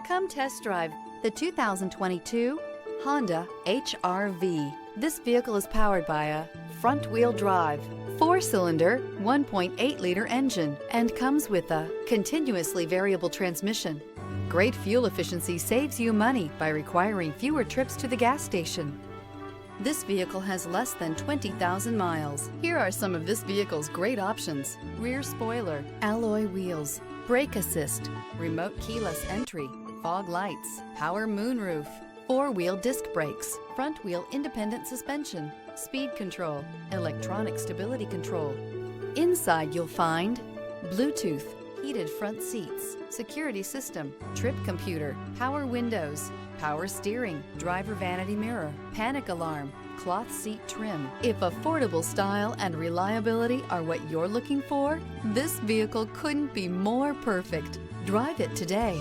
Come test drive the 2022 Honda HR-V. This vehicle is powered by a front-wheel drive, 4-cylinder, 1.8-liter engine and comes with a continuously variable transmission. Great fuel efficiency saves you money by requiring fewer trips to the gas station. This vehicle has less than 20,000 miles. Here are some of this vehicle's great options: rear spoiler, alloy wheels, brake assist, remote keyless entry, fog lights, power moonroof, 4-wheel disc brakes, front wheel independent suspension, speed control, electronic stability control. Inside you'll find Bluetooth, heated front seats, security system, trip computer, power windows, power steering, driver vanity mirror, panic alarm, cloth seat trim. If affordable style and reliability are what you're looking for, this vehicle couldn't be more perfect. Drive it today.